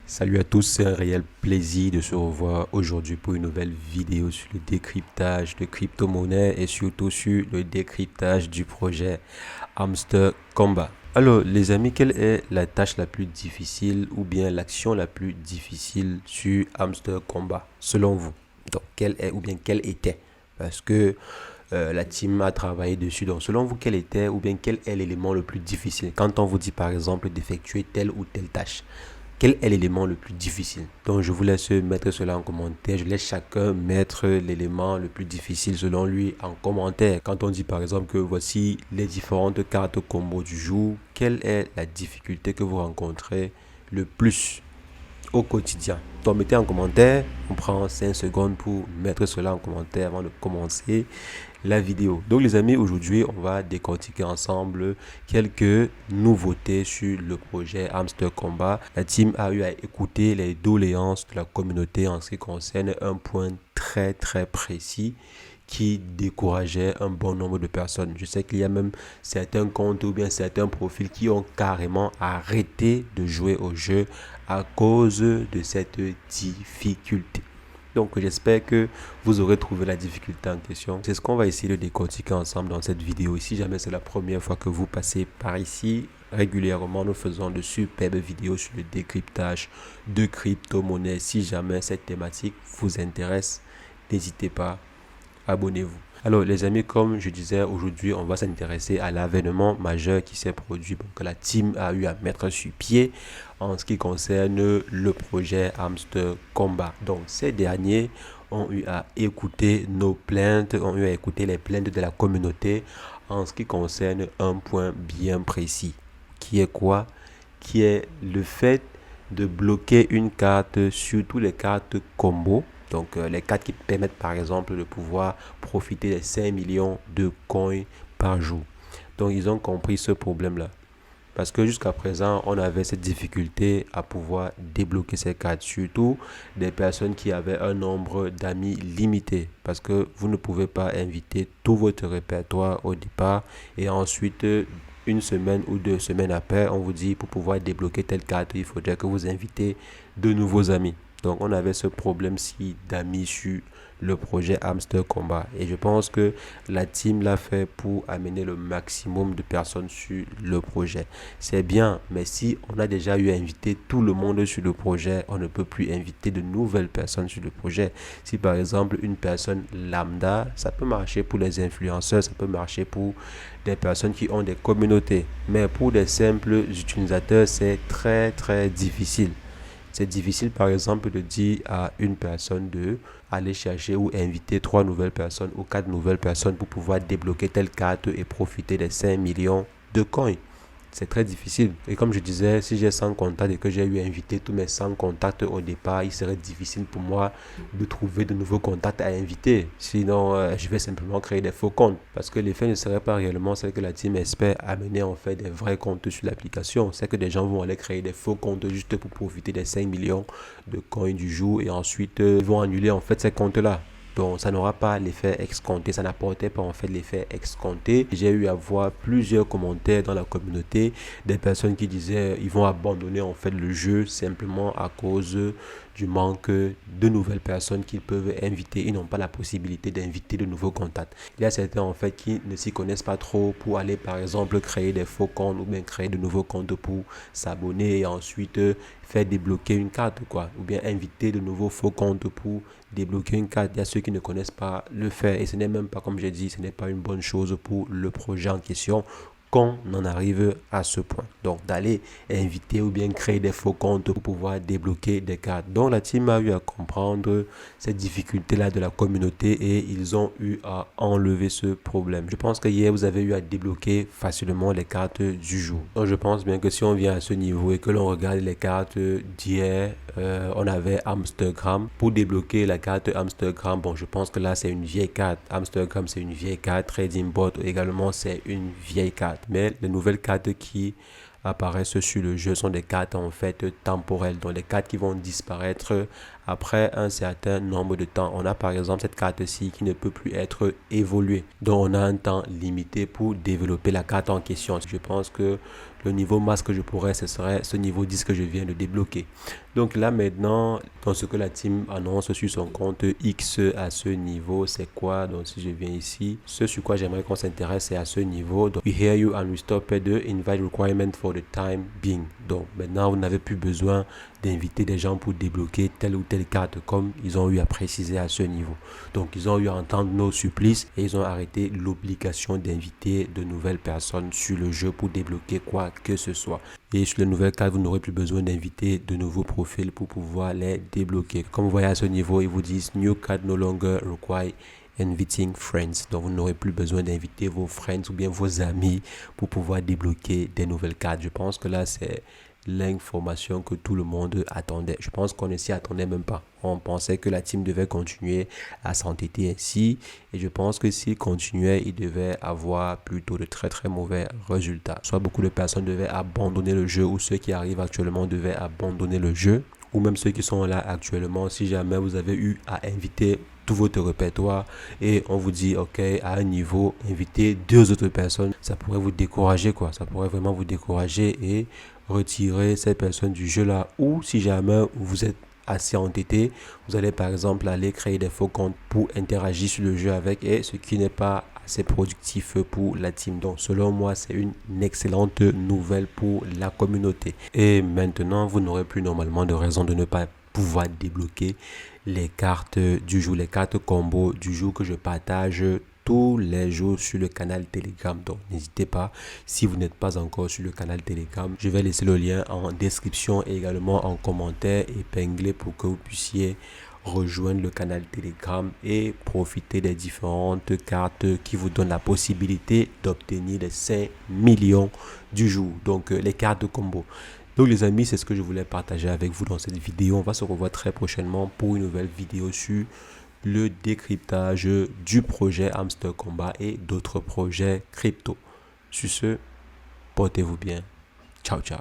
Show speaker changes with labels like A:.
A: Salut à tous, c'est un réel plaisir de se revoir aujourd'hui pour une nouvelle vidéo sur le décryptage de crypto-monnaies et surtout sur le décryptage du projet Hamster Combat. Alors les amis, quelle est la tâche la plus difficile ou bien l'action la plus difficile sur Hamster Combat selon vous? Donc quelle est ou bien quelle était? Parce que la team a travaillé dessus. Donc selon vous, quel était ou bien quel est l'élément le plus difficile quand on vous dit par exemple d'effectuer telle ou telle tâche? Quel est l'élément le plus difficile? Donc, je vous laisse mettre cela en commentaire. Je laisse chacun mettre l'élément le plus difficile selon lui en commentaire. Quand on dit par exemple que voici les différentes cartes combo du jour, quelle est la difficulté que vous rencontrez le plus au quotidien? Donc, mettez en commentaire. On prend 5 secondes pour mettre cela en commentaire avant de commencer la vidéo. Donc les amis, aujourd'hui, on va décortiquer ensemble quelques nouveautés sur le projet Hamster Combat. La team a eu à écouter les doléances de la communauté en ce qui concerne un point très précis qui décourageait un bon nombre de personnes. Je sais qu'il y a même certains comptes ou bien certains profils qui ont carrément arrêté de jouer au jeu à cause de cette difficulté. Donc j'espère que vous aurez trouvé la difficulté en question. C'est ce qu'on va essayer de décortiquer ensemble dans cette vidéo. Si jamais c'est la première fois que vous passez par ici, régulièrement nous faisons de superbes vidéos sur le décryptage de crypto-monnaies. Si jamais cette thématique vous intéresse, n'hésitez pas, abonnez-vous. Alors les amis, comme je disais, aujourd'hui on va s'intéresser à l'avènement majeur qui s'est produit, que la team a eu à mettre sur pied en ce qui concerne le projet Hamster Combat. Donc ces derniers ont eu à écouter nos plaintes, ont eu à écouter les plaintes de la communauté en ce qui concerne un point bien précis. Qui est quoi? Qui est le fait de bloquer une carte, surtout les cartes combo. Donc les cartes qui permettent par exemple de pouvoir profiter des 5 millions de coins par jour. Donc ils ont compris ce problème-là. Parce que jusqu'à présent, on avait cette difficulté à pouvoir débloquer ces cartes. Surtout des personnes qui avaient un nombre d'amis limité. Parce que vous ne pouvez pas inviter tout votre répertoire au départ. Et ensuite, une semaine ou 2 semaines après, on vous dit pour pouvoir débloquer telle carte, il faudrait que vous invitez de nouveaux amis. Donc on avait ce problème-ci d'amis sur le projet Hamster Combat. Et je pense que la team l'a fait pour amener le maximum de personnes sur le projet. C'est bien, mais si on a déjà eu à inviter tout le monde sur le projet, on ne peut plus inviter de nouvelles personnes sur le projet. Si par exemple une personne lambda, ça peut marcher pour les influenceurs, ça peut marcher pour des personnes qui ont des communautés. Mais pour des simples utilisateurs, c'est très difficile. C'est difficile, par exemple, de dire à une personne de aller chercher ou inviter 3 nouvelles personnes ou 4 nouvelles personnes pour pouvoir débloquer telle carte et profiter des 5 millions de coins. C'est très difficile. Et comme je disais, si j'ai 100 contacts et que j'ai eu à inviter tous mes 100 contacts au départ, il serait difficile pour moi de trouver de nouveaux contacts à inviter. Sinon, je vais simplement créer des faux comptes. Parce que l'effet ne serait pas réellement celle que la team espère amener en fait des vrais comptes sur l'application. C'est que des gens vont aller créer des faux comptes juste pour profiter des 5 millions de coins du jour et ensuite ils vont annuler en fait ces comptes-là. Donc ça n'aura pas l'effet escompté, ça n'apportait pas en fait l'effet escompté. J'ai eu à voir plusieurs commentaires dans la communauté, des personnes qui disaient ils vont abandonner en fait le jeu simplement à cause du manque de nouvelles personnes qu'ils peuvent inviter. Ils n'ont pas la possibilité d'inviter de nouveaux contacts. Il y a certains en fait qui ne s'y connaissent pas trop pour aller par exemple créer des faux comptes ou bien créer de nouveaux comptes pour s'abonner et ensuite faire débloquer une carte quoi, ou bien inviter de nouveaux faux comptes pour débloquer une carte. Il y a ceux qui ne connaissent pas le faire et ce n'est même pas, comme j'ai dit, ce n'est pas une bonne chose pour le projet en question qu'on en arrive à ce point. Donc d'aller inviter ou bien créer des faux comptes pour pouvoir débloquer des cartes. Donc la team a eu à comprendre cette difficulté-là de la communauté et ils ont eu à enlever ce problème. Je pense que hier vous avez eu à débloquer facilement les cartes du jour. Donc je pense bien que si on vient à ce niveau et que l'on regarde les cartes d'hier, on avait Amstergram. Pour débloquer la carte Amstergram, bon je pense que là c'est une vieille carte. Amstergram c'est une vieille carte. Trading Bot également c'est une vieille carte. Mais les nouvelles cartes qui apparaissent sur le jeu sont des cartes en fait temporelles, donc des cartes qui vont disparaître après un certain nombre de temps. On a par exemple cette carte-ci qui ne peut plus être évoluée, donc on a un temps limité pour développer la carte en question. Je pense que le niveau max que je pourrais, ce serait ce niveau 10 que je viens de débloquer. Donc là maintenant, dans ce que la team annonce sur son compte X à ce niveau, c'est quoi? Donc si je viens ici, ce sur quoi j'aimerais qu'on s'intéresse, c'est à ce niveau. Donc, we hear you and we stop the invite requirement for the time being. Donc maintenant, vous n'avez plus besoin d'inviter des gens pour débloquer telle ou telle carte, comme ils ont eu à préciser à ce niveau. Donc ils ont eu à entendre nos supplices et ils ont arrêté l'obligation d'inviter de nouvelles personnes sur le jeu pour débloquer quoi que ce soit. Et sur les nouvelles cartes, vous n'aurez plus besoin d'inviter de nouveaux profils pour pouvoir les débloquer. Comme vous voyez à ce niveau, ils vous disent New card no longer require inviting friends. Donc vous n'aurez plus besoin d'inviter vos friends ou bien vos amis pour pouvoir débloquer des nouvelles cartes. Je pense que là, c'est l'information que tout le monde attendait. Je pense qu'on ne s'y attendait même pas. On pensait que la team devait continuer à s'entêter ainsi et je pense que s'il continuait, il devait avoir plutôt de très très mauvais résultats. Soit beaucoup de personnes devaient abandonner le jeu ou ceux qui arrivent actuellement devaient abandonner le jeu ou même ceux qui sont là actuellement. Si jamais vous avez eu à inviter tout votre répertoire et on vous dit ok, à un niveau, inviter deux autres personnes, ça pourrait vous décourager quoi. Ça pourrait vraiment vous décourager et retirer ces personnes du jeu là. Ou si jamais vous êtes assez entêté, vous allez par exemple aller créer des faux comptes pour interagir sur le jeu avec, et ce qui n'est pas assez productif pour la team. Donc selon moi, c'est une excellente nouvelle pour la communauté. Et maintenant, vous n'aurez plus normalement de raison de ne pas pouvoir débloquer les cartes du jour, les cartes combo du jour que je partage tous les jours sur le canal Telegram. Donc n'hésitez pas, si vous n'êtes pas encore sur le canal Telegram, je vais laisser le lien en description et également en commentaire épinglé pour que vous puissiez rejoindre le canal Telegram et profiter des différentes cartes qui vous donnent la possibilité d'obtenir les 5 millions du jour. Donc les cartes combo. Donc les amis, c'est ce que je voulais partager avec vous dans cette vidéo. On va se revoir très prochainement pour une nouvelle vidéo sur le décryptage du projet Hamster Komba et d'autres projets crypto. Sur ce, portez-vous bien. Ciao, ciao.